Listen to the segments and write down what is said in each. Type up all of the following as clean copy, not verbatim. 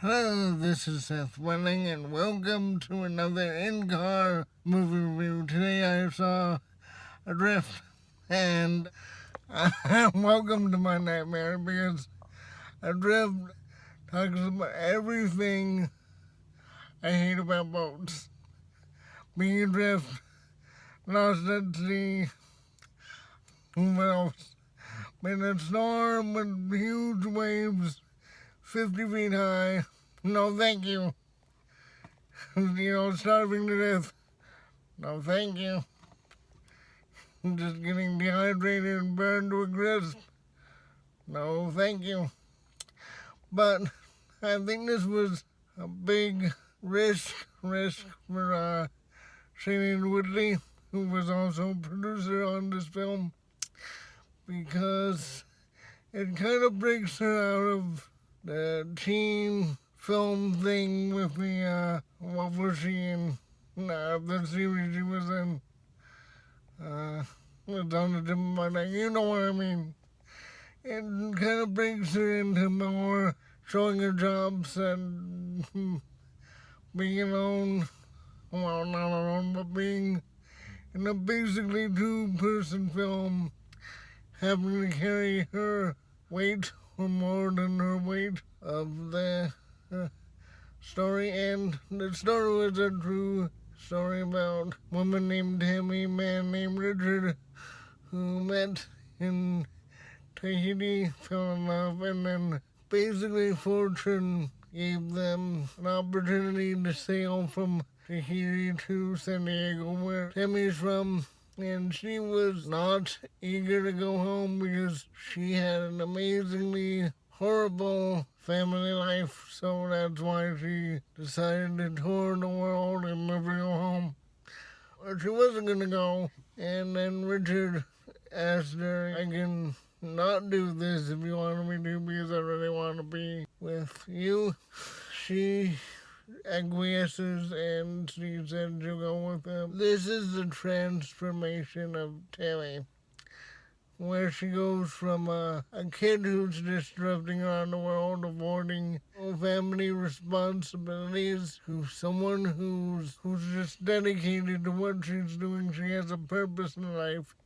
Hello, this is Seth Welling, and welcome to another in-car movie review. Today I saw Adrift, and welcome to my nightmare, because Adrift talks about everything I hate about boats. Being adrift, lost at sea, what else? In a storm with huge waves, 50 feet high. No, thank you. Starving to death. No, thank you. Just getting dehydrated and burned to a crisp. No, thank you. But I think this was a big risk for Shailene Woodley, who was also a producer on this film, because it kind of breaks her out of the teen film thing with the, what was she in? The series she was in. It's on the tip of my neck. You know what I mean. It kind of brings her into more showing her jobs and being alone. Well, not alone, but being in a basically two-person film, having to carry her weight or more than her weight of the story. And the story was a true story about a woman named Tammy, man named Richard, who met in Tahiti, fell in love, and then basically fortune gave them an opportunity to sail from Tahiti to San Diego, where Tammy's from. And she was not eager to go home because she had an amazingly horrible family life, so that's why she decided to tour the world and never go home. But she wasn't going to go, and then Richard asked her, I can not do this if you want me to, because I really want to be with you. She acquiesces, and she said she'll go with him. This is the transformation of Tammy, where she goes from a kid who's just drifting around the world, avoiding family responsibilities, to someone who's just dedicated to what she's doing. She has a purpose in life,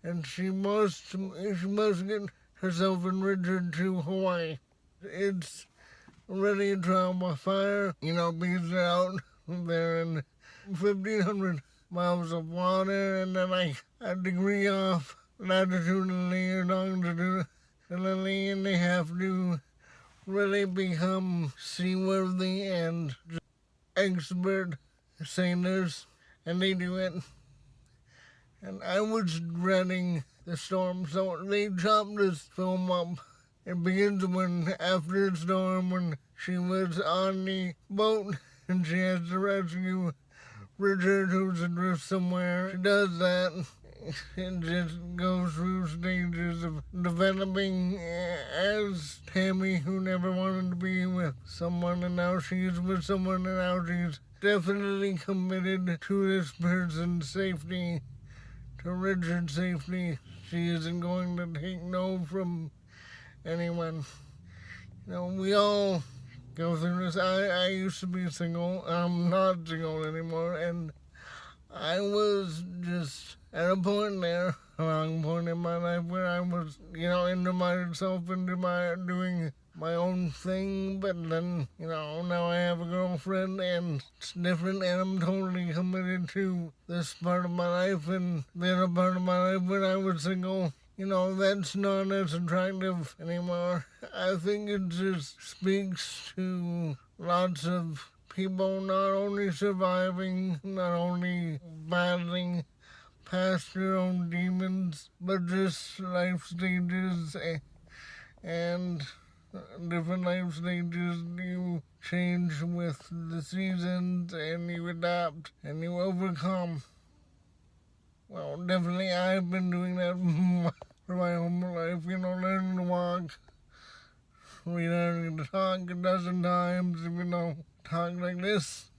and she must get herself and Richard to Hawaii. It's already a trial by fire, because they're out there in 1,500 miles of water, and then like a degree off latitudinally or longitudinally, and they have to really become seaworthy and expert sailors, and they do it. And I was dreading the storm, so they chopped this film up. It begins after the storm, when she was on the boat and she has to rescue Richard, who's adrift somewhere. She does that. It just goes through stages of developing as Tammy, who never wanted to be with someone, and now she's with someone, and now she's definitely committed to this person's safety, to Richard's safety. She isn't going to take no from anyone. We all go through this. I used to be single. I'm not single anymore, and I was just at a point there, a long point in my life, where I was, into myself, doing my own thing. But then, now I have a girlfriend, and it's different, and I'm totally committed to this part of my life, and the other part of my life when I was single, that's not as attractive anymore. I think it just speaks to lots of people not only surviving, not only battling past their own demons, but just life stages and different life stages. You change with the seasons, and you adapt, and you overcome. Well, definitely I've been doing that for my whole life, learning to walk, relearning to talk a dozen times, talk like this,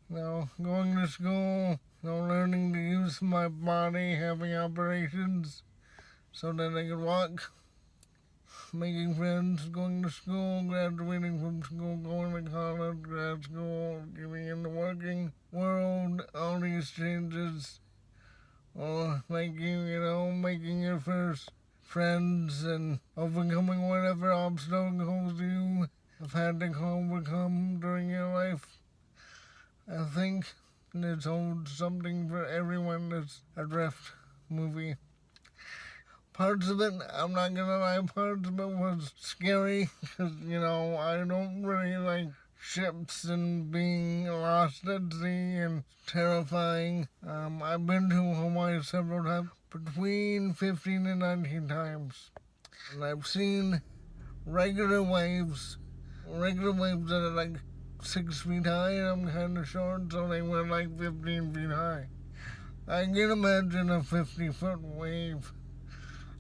going to school, learning to use my body, having operations so that I could walk. making friends, going to school, graduating from school, going to college, grad school, getting in the working world, all these changes. Or like you, making your first friends and overcoming whatever obstacles you have had to overcome during your life. I think it holds something for everyone, this Adrift movie. Parts of it, I'm not gonna lie, parts of it was scary because, I don't really like ships and being lost at sea and terrifying. I've been to Hawaii several times, between 15 and 19 times. And I've seen regular waves that are like 6 feet high, and I'm kind of short, so they were like 15 feet high. I can imagine a 50-foot wave.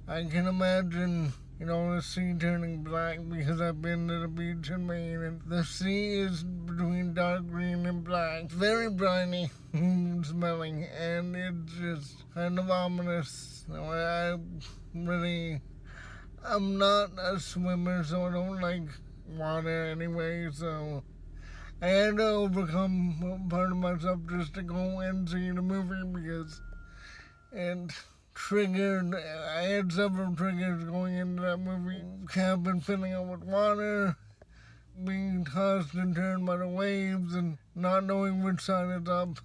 I can imagine, the sea turning black because I've been to the beach in Maine, and the sea is between dark green and black. Very briny smelling, and it's just kind of ominous. I'm not a swimmer, so I don't like water anyway, so I had to overcome part of myself just to go and see the movie because it triggered. I had several triggers going into that movie. Cabin filling up with water, being tossed and turned by the waves, and not knowing which side is up.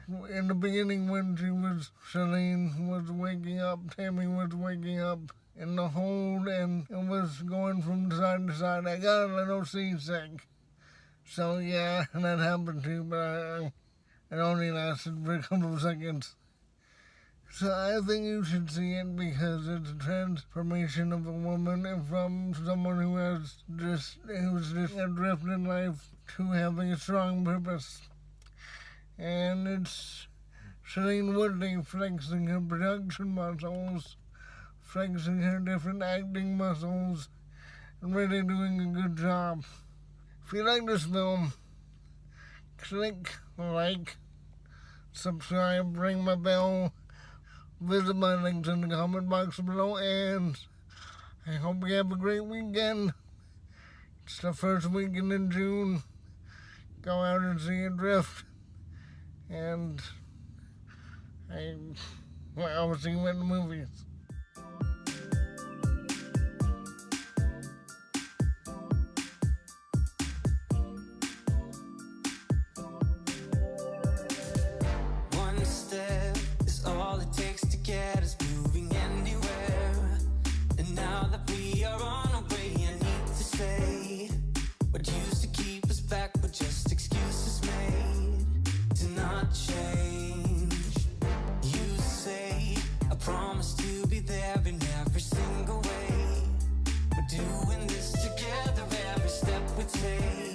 In the beginning, when Shalene was waking up, Tammy was waking up in the hold, and it was going from side to side. I got a little seasick. So yeah, that happened too, but it only lasted for a couple of seconds. So I think you should see it because it's a transformation of a woman from someone who's just adrift in life to having a strong purpose. And it's Shailene Woodley flexing her production muscles, flexing her different acting muscles, and really doing a good job. If you like this film, click like, subscribe, ring my bell, visit my links in the comment box below, and I hope you have a great weekend. It's the first weekend in June. Go out and see Adrift, and I'll see you in the movies. Doing this together, every step we take.